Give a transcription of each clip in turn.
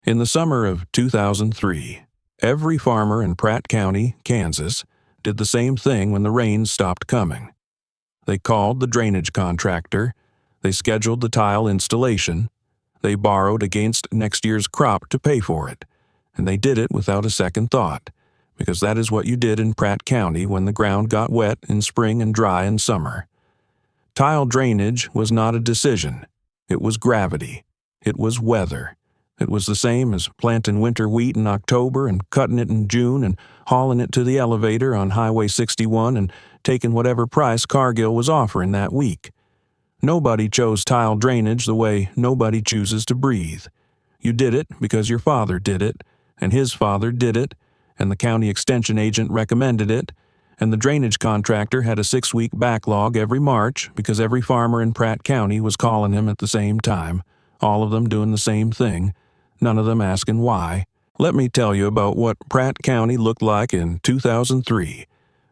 In the summer of 2003, every farmer in Pratt County, Kansas, did the same thing when the rains stopped coming. They called the drainage contractor, they scheduled the tile installation, they borrowed against next year's crop to pay for it, and they did it without a second thought, because that is what you did in Pratt County when the ground got wet in spring and dry in summer. Tile drainage was not a decision. It was gravity. It was weather. It was the same as planting winter wheat in October and cutting it in June and hauling it to the elevator on Highway 61 and taking whatever price Cargill was offering that week. Nobody chose tile drainage the way nobody chooses to breathe. You did it because your father did it, and his father did it, and the county extension agent recommended it, and the drainage contractor had a 6-week backlog every March because every farmer in Pratt County was calling him at the same time, all of them doing the same thing, none of them asking why. Let me tell you about what Pratt County looked like in 2003,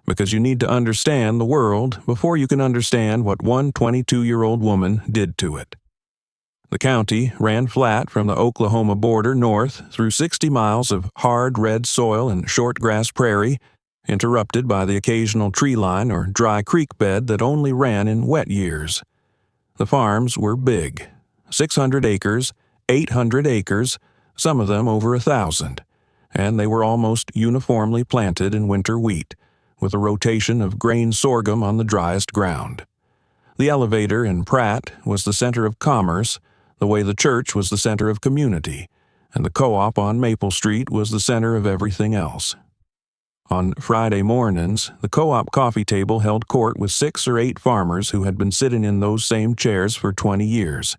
because you need to understand the world before you can understand what one 22-year-old woman did to it. The county ran flat from the Oklahoma border north through 60 miles of hard red soil and short grass prairie, interrupted by the occasional tree line or dry creek bed that only ran in wet years. The farms were big, 600 acres, 800 acres, some of them over 1,000, and they were almost uniformly planted in winter wheat, with a rotation of grain sorghum on the driest ground. The elevator in Pratt was the center of commerce, the way the church was the center of community, and the co-op on Maple Street was the center of everything else. On Friday mornings, the co-op coffee table held court with 6 or 8 farmers who had been sitting in those same chairs for 20 years,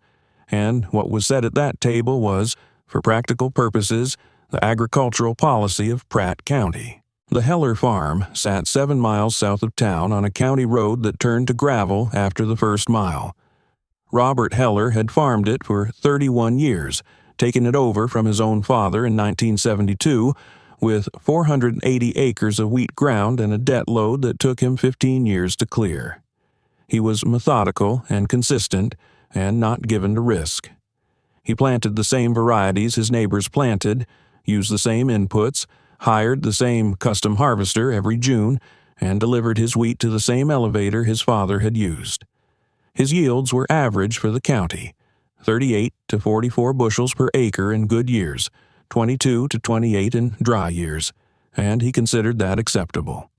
and what was said at that table was, for practical purposes, the agricultural policy of Pratt County. The Heller farm sat 7 miles south of town on a county road that turned to gravel after the first mile. Robert Heller had farmed it for 31 years, taking it over from his own father in 1972, with 480 acres of wheat ground and a debt load that took him 15 years to clear. He was methodical and consistent, and not given to risk. He planted the same varieties his neighbors planted, used the same inputs, hired the same custom harvester every June, and delivered his wheat to the same elevator his father had used. His yields were average for the county, 38 to 44 bushels per acre in good years, 22 to 28 in dry years, and he considered that acceptable.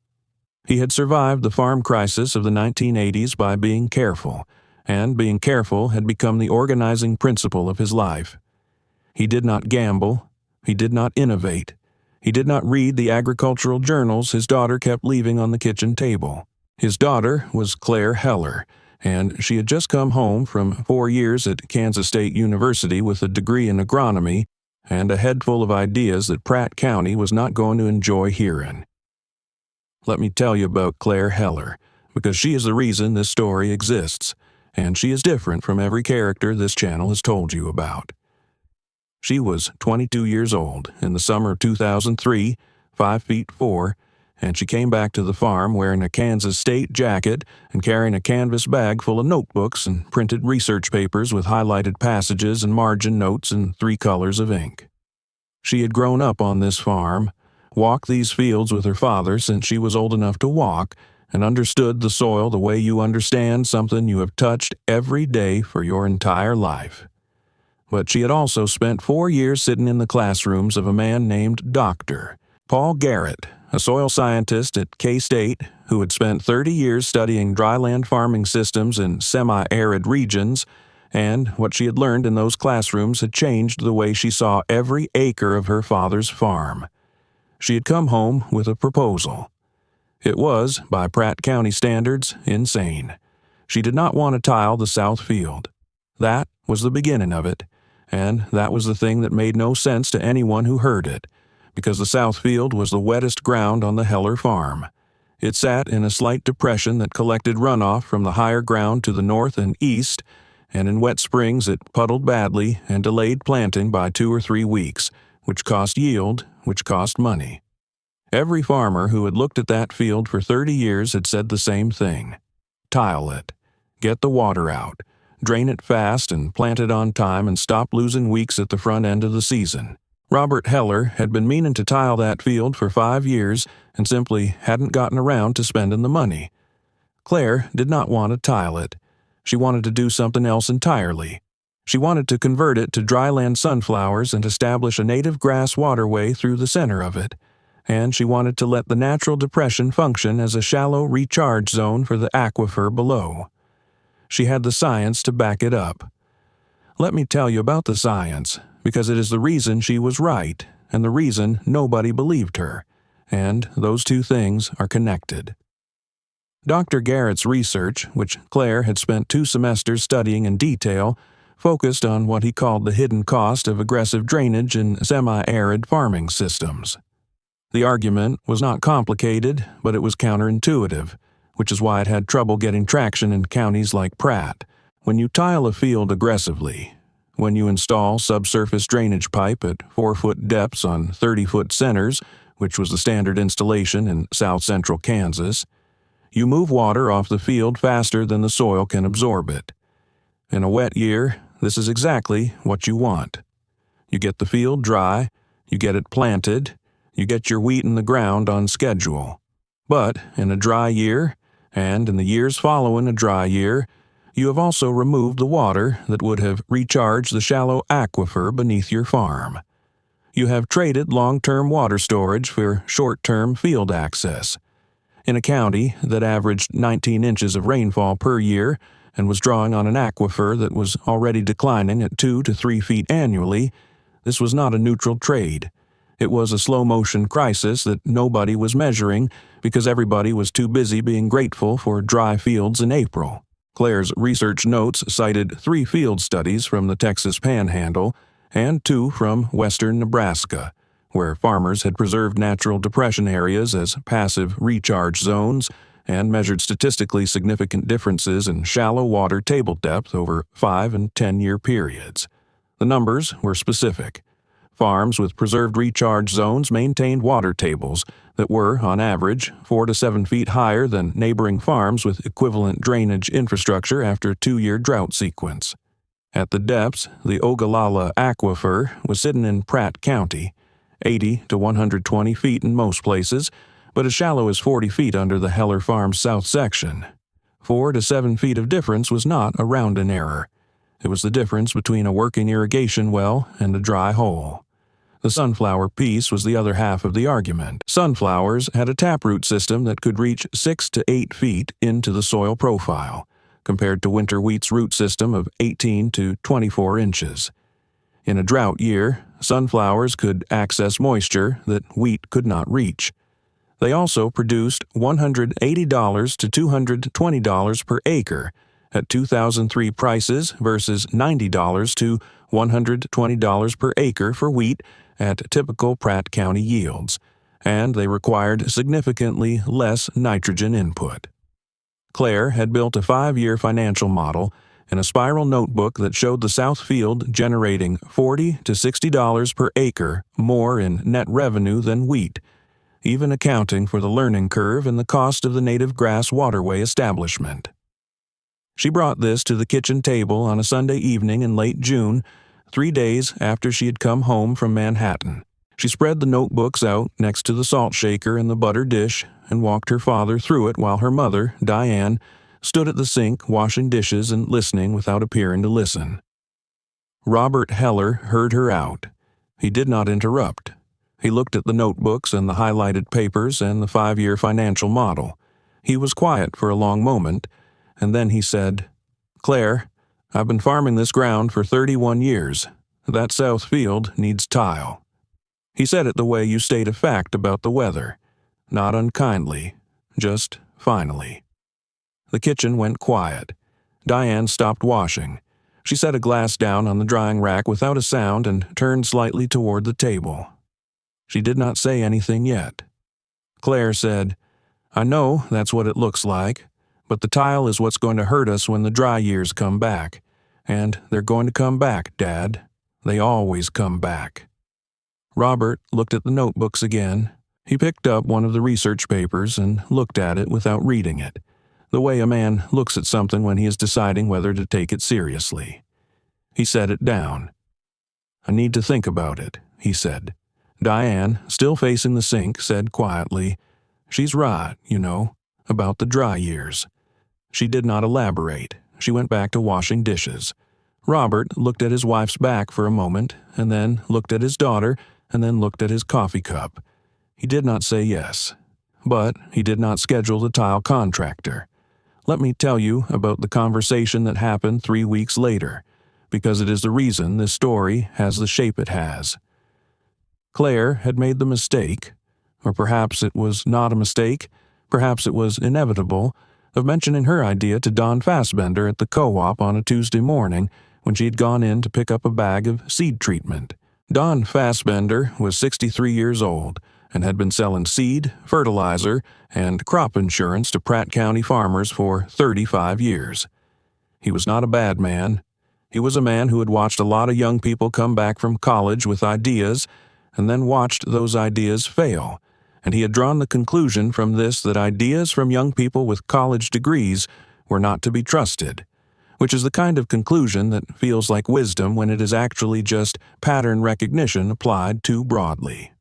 He had survived the farm crisis of the 1980s by being careful, and being careful had become the organizing principle of his life. He did not gamble. He did not innovate. He did not read the agricultural journals his daughter kept leaving on the kitchen table. His daughter was Claire Heller, and she had just come home from 4 years at Kansas State University with a degree in agronomy and a head full of ideas that Pratt County was not going to enjoy hearing. Let me tell you about Claire Heller, because she is the reason this story exists, and she is different from every character this channel has told you about. She was 22 years old in the summer of 2003, 5'4", and she came back to the farm wearing a Kansas State jacket and carrying a canvas bag full of notebooks and printed research papers with highlighted passages and margin notes in 3 colors of ink. She had grown up on this farm, walked these fields with her father since she was old enough to walk, and understood the soil the way you understand something you have touched every day for your entire life. But she had also spent 4 years sitting in the classrooms of a man named Dr. Paul Garrett, a soil scientist at K-State who had spent 30 years studying dryland farming systems in semi-arid regions, and what she had learned in those classrooms had changed the way she saw every acre of her father's farm. She had come home with a proposal. It was, by Pratt County standards, insane. She did not want to tile the south field. That was the beginning of it, and that was the thing that made no sense to anyone who heard it, because the south field was the wettest ground on the Heller farm. It sat in a slight depression that collected runoff from the higher ground to the north and east, and in wet springs it puddled badly and delayed planting by 2 or 3 weeks, which cost yield, which cost money. Every farmer who had looked at that field for 30 years had said the same thing. Tile it. Get the water out. Drain it fast and plant it on time and stop losing weeks at the front end of the season. Robert Heller had been meaning to tile that field for 5 years and simply hadn't gotten around to spending the money. Claire did not want to tile it. She wanted to do something else entirely. She wanted to convert it to dryland sunflowers and establish a native grass waterway through the center of it. And she wanted to let the natural depression function as a shallow recharge zone for the aquifer below. She had the science to back it up. Let me tell you about the science, because it is the reason she was right, and the reason nobody believed her, and those two things are connected. Dr. Garrett's research, which Claire had spent 2 semesters studying in detail, focused on what he called the hidden cost of aggressive drainage in semi-arid farming systems. The argument was not complicated, but it was counterintuitive, which is why it had trouble getting traction in counties like Pratt. When you tile a field aggressively, when you install subsurface drainage pipe at 4-foot depths on 30-foot centers, which was the standard installation in south-central Kansas, you move water off the field faster than the soil can absorb it. In a wet year, this is exactly what you want. You get the field dry, you get it planted, you get your wheat in the ground on schedule. But in a dry year, and in the years following a dry year, you have also removed the water that would have recharged the shallow aquifer beneath your farm. You have traded long-term water storage for short-term field access. In a county that averaged 19 inches of rainfall per year and was drawing on an aquifer that was already declining at 2 to 3 feet annually, this was not a neutral trade. It was a slow-motion crisis that nobody was measuring because everybody was too busy being grateful for dry fields in April. Claire's research notes cited 3 field studies from the Texas Panhandle and 2 from western Nebraska, where farmers had preserved natural depression areas as passive recharge zones and measured statistically significant differences in shallow water table depth over 5- and 10-year periods. The numbers were specific. Farms with preserved recharge zones maintained water tables that were, on average, 4 to 7 feet higher than neighboring farms with equivalent drainage infrastructure after a 2-year drought sequence. At the depths, the Ogallala Aquifer was sitting in Pratt County, 80 to 120 feet in most places, but as shallow as 40 feet under the Heller Farm's south section. 4 to 7 feet of difference was not a rounding error. It was the difference between a working irrigation well and a dry hole. The sunflower piece was the other half of the argument. Sunflowers had a taproot system that could reach 6 to 8 feet into the soil profile, compared to winter wheat's root system of 18 to 24 inches. In a drought year, sunflowers could access moisture that wheat could not reach. They also produced $180 to $220 per acre at 2003 prices versus $90 to $120 per acre for wheat at typical Pratt County yields, and they required significantly less nitrogen input. Claire had built a 5-year financial model and a spiral notebook that showed the South Field generating $40 to $60 per acre more in net revenue than wheat, even accounting for the learning curve and the cost of the native grass waterway establishment. She brought this to the kitchen table on a Sunday evening in late June, 3 days after she had come home from Manhattan. She spread the notebooks out next to the salt shaker and the butter dish and walked her father through it while her mother, Diane, stood at the sink washing dishes and listening without appearing to listen. Robert Heller heard her out. He did not interrupt. He looked at the notebooks and the highlighted papers and the 5-year financial model. He was quiet for a long moment, and then he said, "Claire, I've been farming this ground for 31 years. That south field needs tile." He said it the way you state a fact about the weather, not unkindly, just finally. The kitchen went quiet. Diane stopped washing. She set a glass down on the drying rack without a sound and turned slightly toward the table. She did not say anything yet. Claire said, "I know that's what it looks like, but the tile is what's going to hurt us when the dry years come back. And they're going to come back, Dad. They always come back." Robert looked at the notebooks again. He picked up one of the research papers and looked at it without reading it, the way a man looks at something when he is deciding whether to take it seriously. He set it down. "I need to think about it," he said. Diane, still facing the sink, said quietly, "She's right, about the dry years." She did not elaborate. She went back to washing dishes. Robert looked at his wife's back for a moment, and then looked at his daughter, and then looked at his coffee cup. He did not say yes, but he did not schedule the tile contractor. Let me tell you about the conversation that happened 3 weeks later, because it is the reason this story has the shape it has. Claire had made the mistake, or perhaps it was not a mistake, perhaps it was inevitable, of mentioning her idea to Don Fassbender at the co-op on a Tuesday morning when she had gone in to pick up a bag of seed treatment. Don Fassbender was 63 years old and had been selling seed, fertilizer, and crop insurance to Pratt County farmers for 35 years. He was not a bad man. He was a man who had watched a lot of young people come back from college with ideas and then watched those ideas fail, and he had drawn the conclusion from this that ideas from young people with college degrees were not to be trusted, which is the kind of conclusion that feels like wisdom when it is actually just pattern recognition applied too broadly.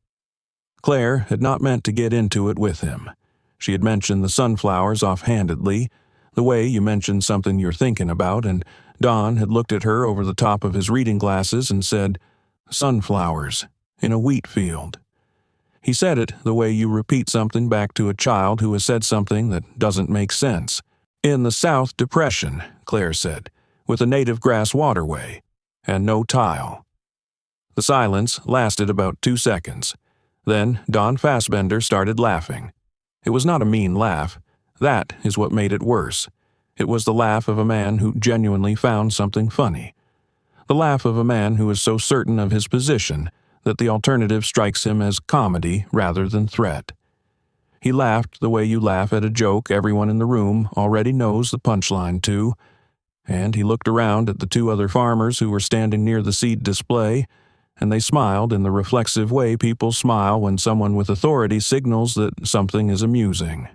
Claire had not meant to get into it with him. She had mentioned the sunflowers offhandedly, the way you mention something you're thinking about, and Don had looked at her over the top of his reading glasses and said, "Sunflowers, in a wheat field." He said it the way you repeat something back to a child who has said something that doesn't make sense. "In the South Depression," Claire said, "with a native grass waterway, and no tile." The silence lasted about 2 seconds. Then Don Fassbender started laughing. It was not a mean laugh. That is what made it worse. It was the laugh of a man who genuinely found something funny. The laugh of a man who is so certain of his position that the alternative strikes him as comedy rather than threat. He laughed the way you laugh at a joke everyone in the room already knows the punchline to, and he looked around at the 2 other farmers who were standing near the seed display, and they smiled in the reflexive way people smile when someone with authority signals that something is amusing.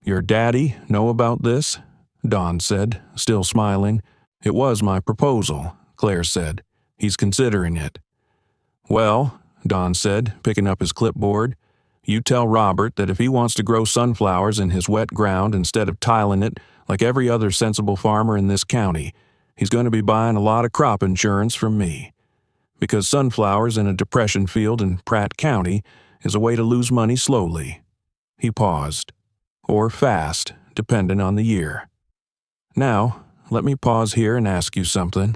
"Your daddy know about this?" Don said, still smiling. "It was my proposal," Claire said. "He's considering it." "Well," Don said, picking up his clipboard, "you tell Robert that if he wants to grow sunflowers in his wet ground instead of tiling it like every other sensible farmer in this county, he's going to be buying a lot of crop insurance from me. Because sunflowers in a depression field in Pratt County is a way to lose money slowly." He paused. "Or fast, depending on the year. Now, let me pause here and ask you something.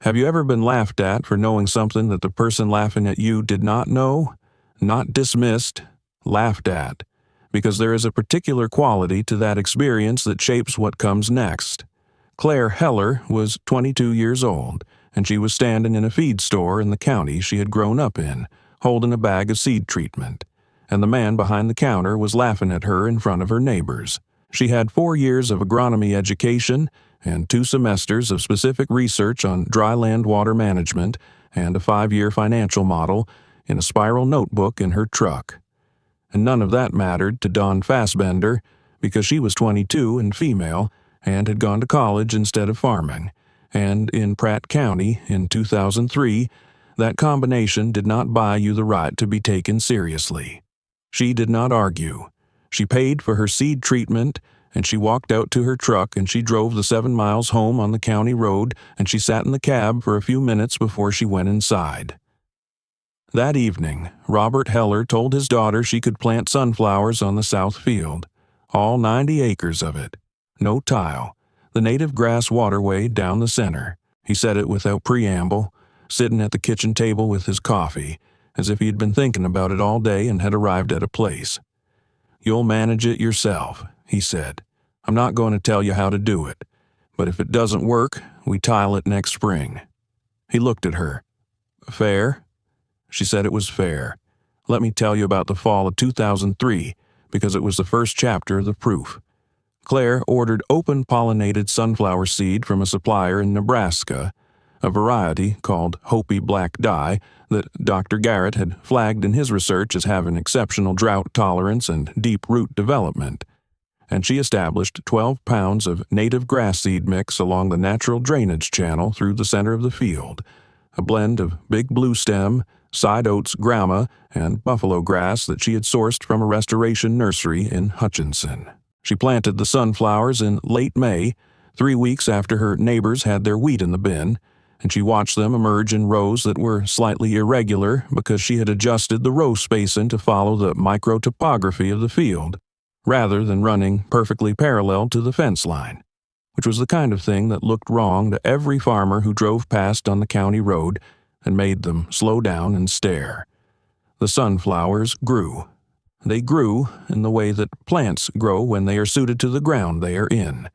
Have you ever been laughed at for knowing something that the person laughing at you did not know? Not dismissed, laughed at. Because there is a particular quality to that experience that shapes what comes next. Claire Heller was 22 years old, and she was standing in a feed store in the county she had grown up in, holding a bag of seed treatment, and the man behind the counter was laughing at her in front of her neighbors. She had 4 years of agronomy education and 2 semesters of specific research on dryland water management and a 5-year financial model in a spiral notebook in her truck. And none of that mattered to Don Fassbender because she was 22 and female and had gone to college instead of farming. And in Pratt County in 2003, that combination did not buy you the right to be taken seriously. She did not argue. She paid for her seed treatment, and she walked out to her truck and she drove the 7 miles home on the county road, and she sat in the cab for a few minutes before she went inside. That evening, Robert Heller told his daughter she could plant sunflowers on the south field, all 90 acres of it. No tile. The native grass waterway down the center. He said it without preamble, sitting at the kitchen table with his coffee, as if he had been thinking about it all day and had arrived at a place. "You'll manage it yourself," he said. "I'm not going to tell you how to do it, but if it doesn't work, we tile it next spring." He looked at her. "Fair?" She said it was fair. "Let me tell you about the fall of 2003, because it was the first chapter of the proof." Claire ordered open-pollinated sunflower seed from a supplier in Nebraska, a variety called Hopi Black Dye that Dr. Garrett had flagged in his research as having exceptional drought tolerance and deep root development, and she established 12 pounds of native grass seed mix along the natural drainage channel through the center of the field, a blend of big blue stem, side oats grama, and buffalo grass that she had sourced from a restoration nursery in Hutchinson. She planted the sunflowers in late May, 3 weeks after her neighbors had their wheat in the bin, and she watched them emerge in rows that were slightly irregular because she had adjusted the row spacing to follow the microtopography of the field, rather than running perfectly parallel to the fence line, which was the kind of thing that looked wrong to every farmer who drove past on the county road and made them slow down and stare. The sunflowers grew. They grew in the way that plants grow when they are suited to the ground they are in.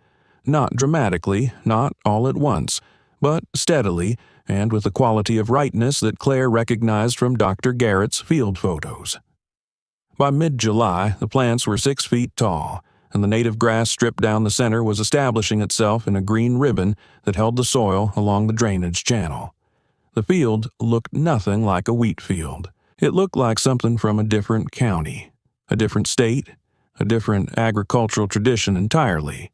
Not dramatically, not all at once, but steadily and with a quality of rightness that Claire recognized from Dr. Garrett's field photos. By mid-July, the plants were 6 feet tall, and the native grass stripped down the center was establishing itself in a green ribbon that held the soil along the drainage channel. The field looked nothing like a wheat field. It looked like something from a different county, a different state, a different agricultural tradition entirely.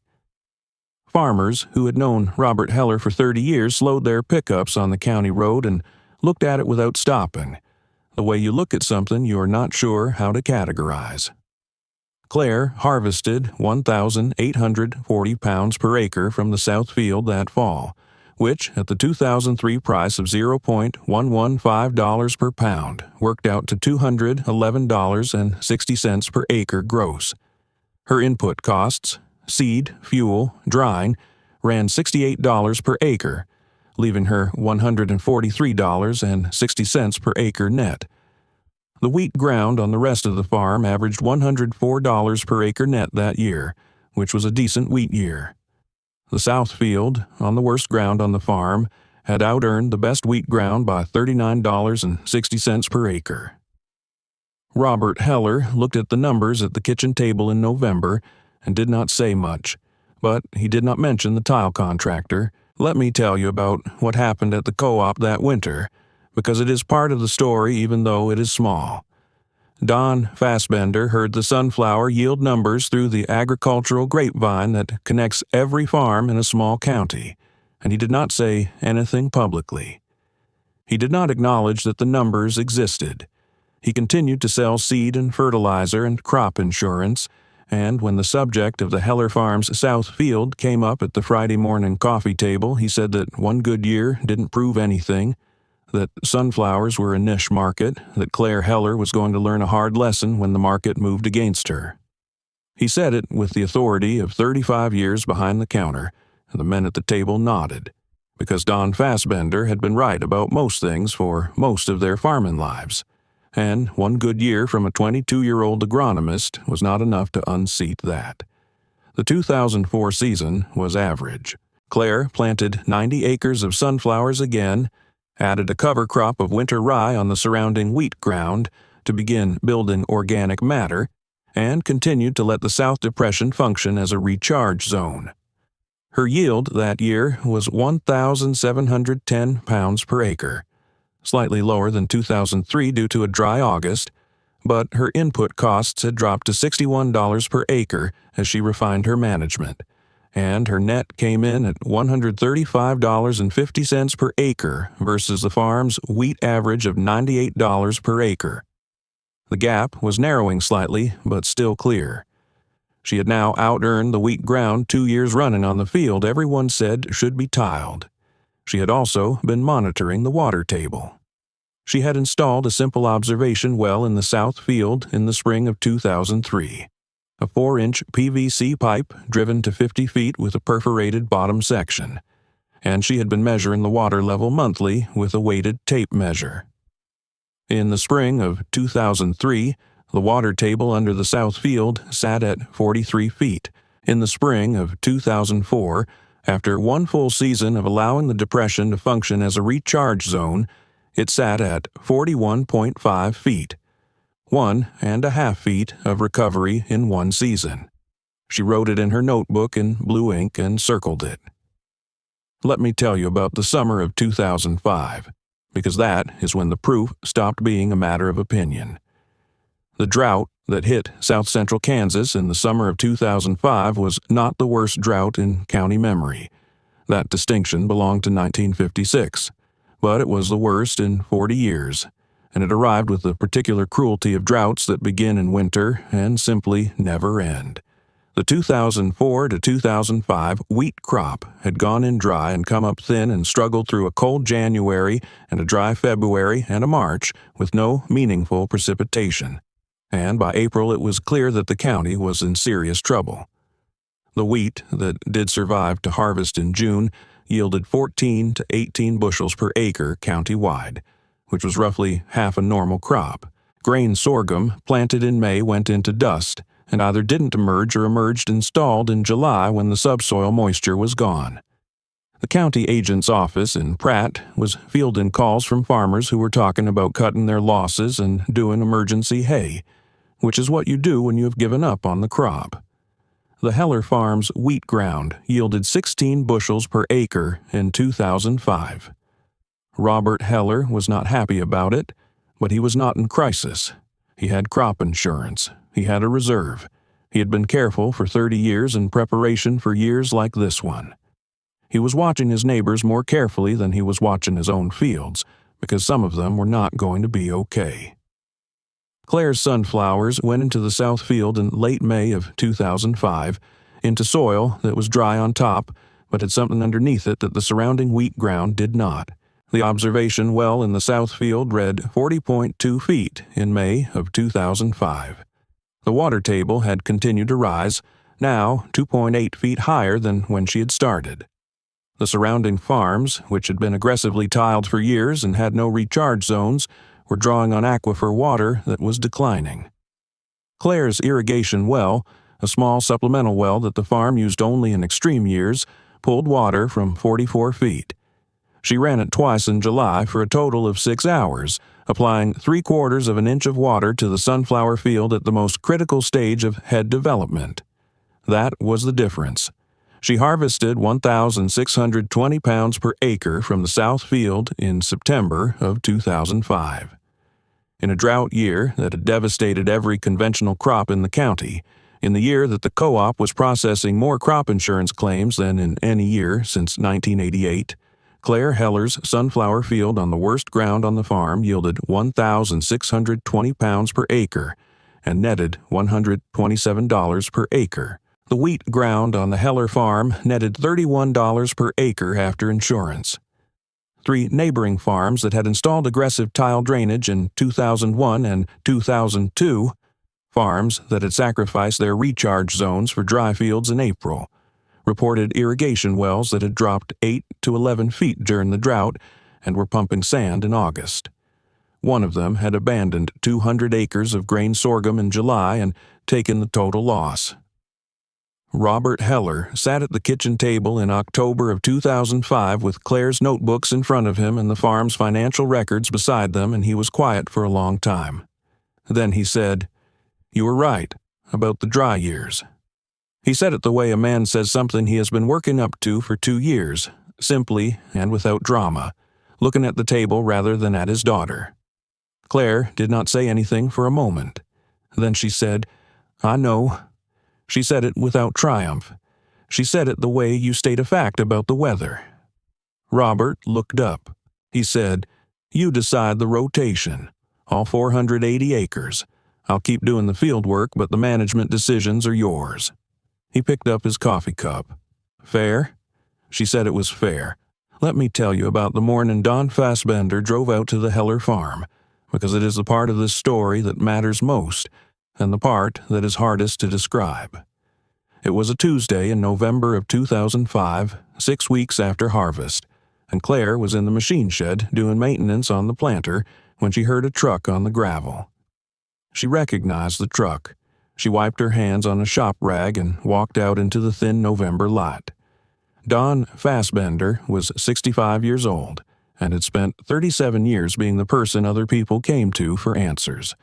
Farmers who had known Robert Heller for 30 years slowed their pickups on the county road and looked at it without stopping, the way you look at something you're not sure how to categorize. Claire harvested 1,840 pounds per acre from the south field that fall, which, at the 2003 price of $0.115 per pound, worked out to $211.60 per acre gross. Her input costs, seed, fuel, drying, ran $68 per acre, leaving her $143.60 per acre net. The wheat ground on the rest of the farm averaged $104 per acre net that year, which was a decent wheat year. The south field, on the worst ground on the farm, had out-earned the best wheat ground by $39.60 per acre. Robert Heller looked at the numbers at the kitchen table in November and did not say much, but he did not mention the tile contractor. Let me tell you about what happened at the co-op that winter, because it is part of the story even though it is small. Don Fassbender heard the sunflower yield numbers through the agricultural grapevine that connects every farm in a small county, and he did not say anything publicly. He did not acknowledge that the numbers existed. He continued to sell seed and fertilizer and crop insurance, and when the subject of the Heller Farms South Field came up at the Friday morning coffee table, he said that one good year didn't prove anything, that sunflowers were a niche market, that Claire Heller was going to learn a hard lesson when the market moved against her. He said it with the authority of 35 years behind the counter, and the men at the table nodded, because Don Fassbender had been right about most things for most of their farming lives, and one good year from a 22-year-old agronomist was not enough to unseat that. The 2004 season was average. Claire planted 90 acres of sunflowers again, added a cover crop of winter rye on the surrounding wheat ground to begin building organic matter, and continued to let the South Depression function as a recharge zone. Her yield that year was 1,710 pounds per acre, slightly lower than 2003 due to a dry August, but her input costs had dropped to $61 per acre as she refined her management, and her net came in at $135.50 per acre versus the farm's wheat average of $98 per acre. The gap was narrowing slightly, but still clear. She had now out-earned the wheat ground 2 years running on the field everyone said should be tiled. She had also been monitoring the water table. She had installed a simple observation well in the south field in the spring of 2003. A 4-inch PVC pipe driven to 50 feet with a perforated bottom section, and she had been measuring the water level monthly with a weighted tape measure. In the spring of 2003, the water table under the south field sat at 43 feet. In the spring of 2004, after one full season of allowing the depression to function as a recharge zone, it sat at 41.5 feet. 1.5 feet of recovery in one season. She wrote it in her notebook in blue ink and circled it. Let me tell you about the summer of 2005, because that is when the proof stopped being a matter of opinion. The drought that hit south-central Kansas in the summer of 2005 was not the worst drought in county memory. That distinction belonged to 1956, but it was the worst in 40 years, and it arrived with the particular cruelty of droughts that begin in winter and simply never end. The 2004 to 2005 wheat crop had gone in dry and come up thin and struggled through a cold January and a dry February and a March with no meaningful precipitation. And by April it was clear that the county was in serious trouble. The wheat that did survive to harvest in June yielded 14 to 18 bushels per acre county-wide, which was roughly half a normal crop. Grain sorghum planted in May went into dust, and either didn't emerge or emerged installed in July when the subsoil moisture was gone. The county agent's office in Pratt was fielding calls from farmers who were talking about cutting their losses and doing emergency hay, which is what you do when you have given up on the crop. The Heller Farm's wheat ground yielded 16 bushels per acre in 2005. Robert Heller was not happy about it, but he was not in crisis. He had crop insurance. He had a reserve. He had been careful for 30 years in preparation for years like this one. He was watching his neighbors more carefully than he was watching his own fields, because some of them were not going to be okay. Claire's sunflowers went into the south field in late May of 2005, into soil that was dry on top, but had something underneath it that the surrounding wheat ground did not. The observation well in the south field read 40.2 feet in May of 2005. The water table had continued to rise, now 2.8 feet higher than when she had started. The surrounding farms, which had been aggressively tiled for years and had no recharge zones, were drawing on aquifer water that was declining. Claire's irrigation well, a small supplemental well that the farm used only in extreme years, pulled water from 44 feet. She ran it twice in July for a total of 6 hours, applying 3/4 of an inch of water to the sunflower field at the most critical stage of head development. That was the difference. She harvested 1,620 pounds per acre from the south field in September of 2005. In a drought year that had devastated every conventional crop in the county, in the year that the co-op was processing more crop insurance claims than in any year since 1988, Claire Heller's sunflower field on the worst ground on the farm yielded 1,620 pounds per acre and netted $127 per acre. The wheat ground on the Heller farm netted $31 per acre after insurance. 3 neighboring farms that had installed aggressive tile drainage in 2001 and 2002, farms that had sacrificed their recharge zones for dry fields in April, reported irrigation wells that had dropped 8 to 11 feet during the drought and were pumping sand in August. One of them had abandoned 200 acres of grain sorghum in July and taken the total loss. Robert Heller sat at the kitchen table in October of 2005 with Claire's notebooks in front of him and the farm's financial records beside them, and he was quiet for a long time. Then he said, "You were right about the dry years." He said it the way a man says something he has been working up to for 2 years, simply and without drama, looking at the table rather than at his daughter. Claire did not say anything for a moment. Then she said, "I know." She said it without triumph. She said it the way you state a fact about the weather. Robert looked up. He said, "You decide the rotation. All 480 acres. I'll keep doing the field work, but the management decisions are yours." He picked up his coffee cup. "Fair?" She said it was fair. "Let me tell you about the morning Don Fassbender drove out to the Heller farm, because it is the part of this story that matters most, and the part that is hardest to describe. It was a Tuesday in November of 2005, 6 weeks after harvest, and Claire was in the machine shed doing maintenance on the planter when she heard a truck on the gravel. She recognized the truck. She wiped her hands on a shop rag and walked out into the thin November light. Don Fassbender was 65 years old and had spent 37 years being the person other people came to for answers,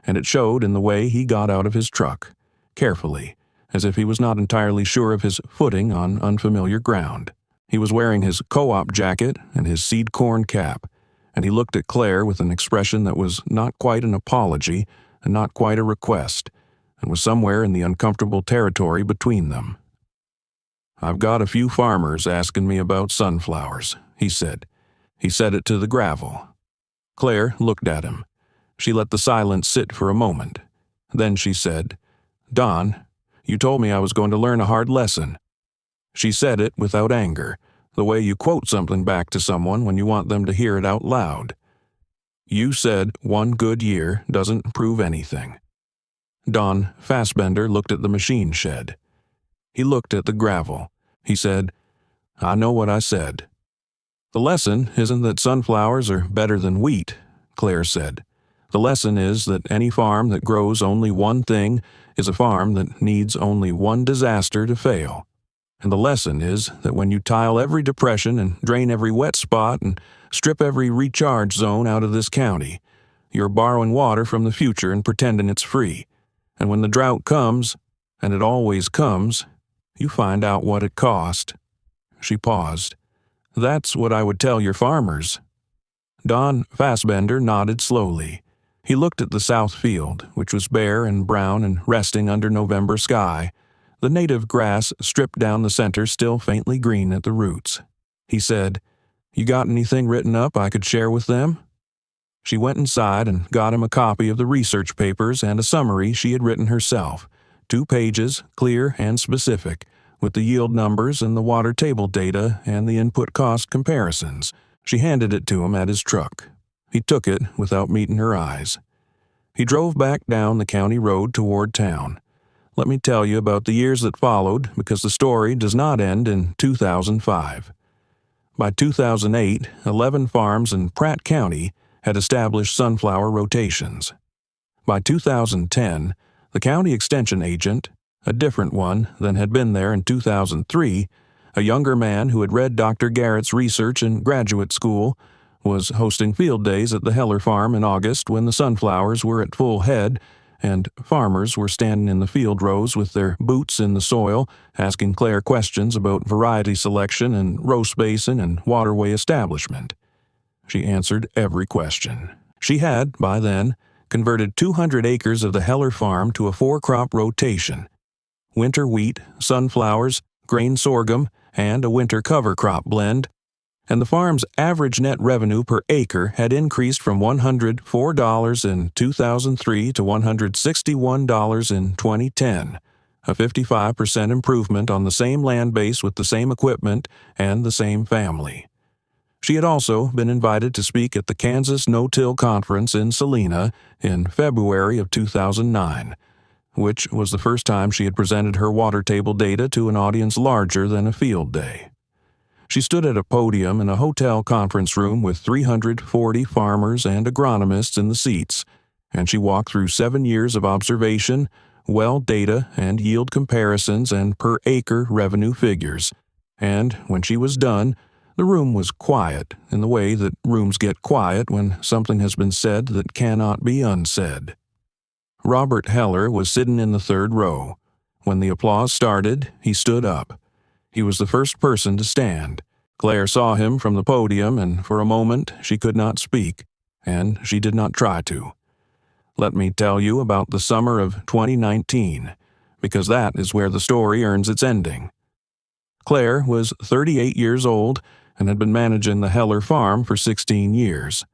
and it showed in the way he got out of his truck, carefully, as if he was not entirely sure of his footing on unfamiliar ground. He was wearing his co-op jacket and his seed corn cap, and he looked at Claire with an expression that was not quite an apology and not quite a request, and was somewhere in the uncomfortable territory between them. "I've got a few farmers asking me about sunflowers," he said. He said it to the gravel. Claire looked at him. She let the silence sit for a moment. Then she said, "Don, you told me I was going to learn a hard lesson." She said it without anger, the way you quote something back to someone when you want them to hear it out loud. "You said 1 good year doesn't prove anything." Don Fassbender looked at the machine shed. He looked at the gravel. He said, "I know what I said." "The lesson isn't that sunflowers are better than wheat," Claire said. "The lesson is that any farm that grows only one thing is a farm that needs only one disaster to fail. And the lesson is that when you tile every depression and drain every wet spot and strip every recharge zone out of this county, you're borrowing water from the future and pretending it's free. And when the drought comes, and it always comes, you find out what it cost." She paused. "That's what I would tell your farmers." Don Fassbender nodded slowly. He looked at the south field, which was bare and brown and resting under November sky, the native grass stripped down the center still faintly green at the roots. He said, "You got anything written up I could share with them?" She went inside and got him a copy of the research papers and a summary she had written herself, 2 pages, clear and specific, with the yield numbers and the water table data and the input cost comparisons. She handed it to him at his truck. He took it without meeting her eyes. He drove back down the county road toward town. Let me tell you about the years that followed, because the story does not end in 2005. By 2008, 11 farms in Pratt County had established sunflower rotations. By 2010, the county extension agent, a different one than had been there in 2003, a younger man who had read Dr. Garrett's research in graduate school, was hosting field days at the Heller farm in August when the sunflowers were at full head, and farmers were standing in the field rows with their boots in the soil, asking Claire questions about variety selection and row spacing and waterway establishment. She answered every question. She had, by then, converted 200 acres of the Heller farm to a 4-crop rotation: winter wheat, sunflowers, grain sorghum, and a winter cover crop blend, and the farm's average net revenue per acre had increased from $104 in 2003 to $161 in 2010, a 55% improvement on the same land base with the same equipment and the same family. She had also been invited to speak at the Kansas No-Till Conference in Salina in February of 2009, which was the first time she had presented her water table data to an audience larger than a field day. She stood at a podium in a hotel conference room with 340 farmers and agronomists in the seats, and she walked through 7 years of observation, well data and yield comparisons and per-acre revenue figures. And when she was done, the room was quiet in the way that rooms get quiet when something has been said that cannot be unsaid. Robert Heller was sitting in the 3rd row. When the applause started, he stood up. He was the first person to stand. Claire saw him from the podium, and for a moment she could not speak, and she did not try to. Let me tell you about the summer of 2019, because that is where the story earns its ending. Claire was 38 years old and had been managing the Heller farm for 16 years.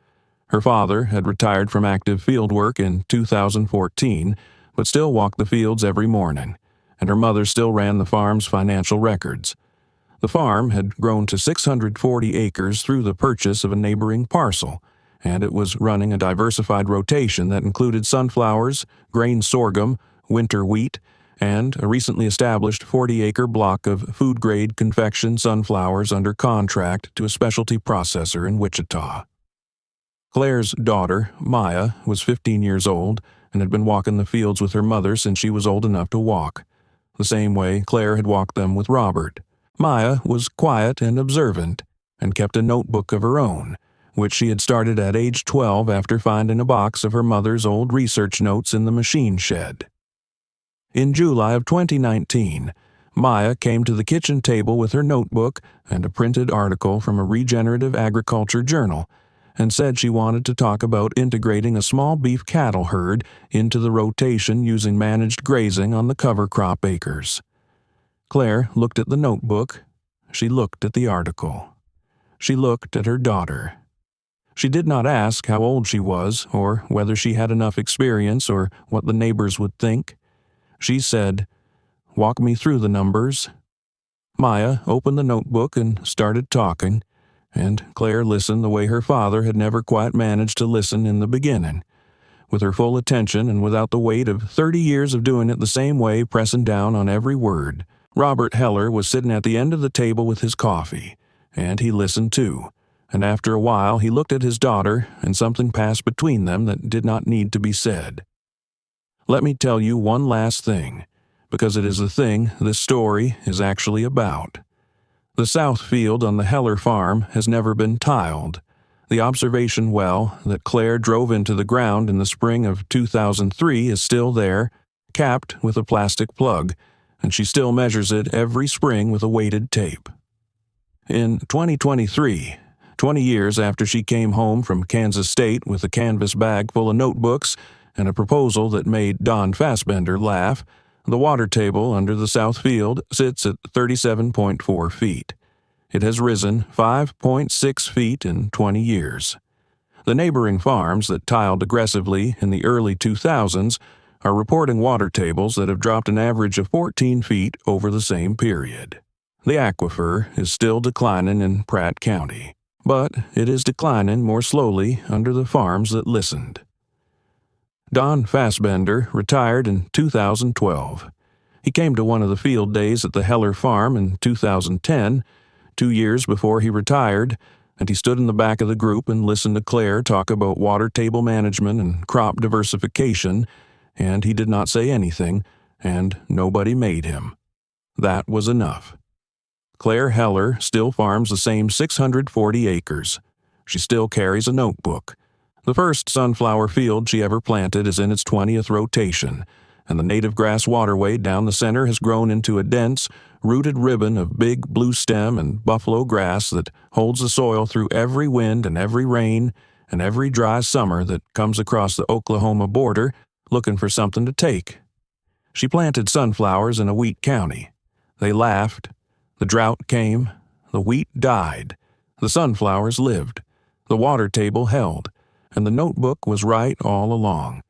Her father had retired from active field work in 2014, but still walked the fields every morning, and her mother still ran the farm's financial records. The farm had grown to 640 acres through the purchase of a neighboring parcel, and it was running a diversified rotation that included sunflowers, grain sorghum, winter wheat, and a recently established 40-acre block of food-grade confection sunflowers under contract to a specialty processor in Wichita. Claire's daughter, Maya, was 15 years old and had been walking the fields with her mother since she was old enough to walk, the same way Claire had walked them with Robert. Maya was quiet and observant, and kept a notebook of her own, which she had started at age 12 after finding a box of her mother's old research notes in the machine shed. In July of 2019, Maya came to the kitchen table with her notebook and a printed article from a regenerative agriculture journal, and said she wanted to talk about integrating a small beef cattle herd into the rotation using managed grazing on the cover crop acres. Claire looked at the notebook. She looked at the article. She looked at her daughter. She did not ask how old she was, or whether she had enough experience, or what the neighbors would think. She said, "Walk me through the numbers." Maya opened the notebook and started talking, and Claire listened the way her father had never quite managed to listen in the beginning, with her full attention and without the weight of 30 years of doing it the same way pressing down on every word. Robert Heller was sitting at the end of the table with his coffee, and he listened too, and after a while he looked at his daughter, and something passed between them that did not need to be said. Let me tell you one last thing, because it is the thing this story is actually about. The south field on the Heller farm has never been tiled. The observation well that Claire drove into the ground in the spring of 2003 is still there, capped with a plastic plug, and she still measures it every spring with a weighted tape. In 2023, 20 years after she came home from Kansas State with a canvas bag full of notebooks and a proposal that made Don Fassbender laugh, the water table under the south field sits at 37.4 feet. It has risen 5.6 feet in 20 years. The neighboring farms that tiled aggressively in the early 2000s are reporting water tables that have dropped an average of 14 feet over the same period. The aquifer is still declining in Pratt County, but it is declining more slowly under the farms that listened. Don Fassbender retired in 2012. He came to one of the field days at the Heller farm in 2010, 2 years before he retired, and he stood in the back of the group and listened to Claire talk about water table management and crop diversification, and he did not say anything, and nobody made him. That was enough. Claire Heller still farms the same 640 acres. She still carries a notebook. The first sunflower field she ever planted is in its 20th rotation, and the native grass waterway down the center has grown into a dense, rooted ribbon of big blue stem and buffalo grass that holds the soil through every wind and every rain and every dry summer that comes across the Oklahoma border looking for something to take. She planted sunflowers in a wheat county. They laughed. The drought came. The wheat died. The sunflowers lived. The water table held. And the notebook was right all along.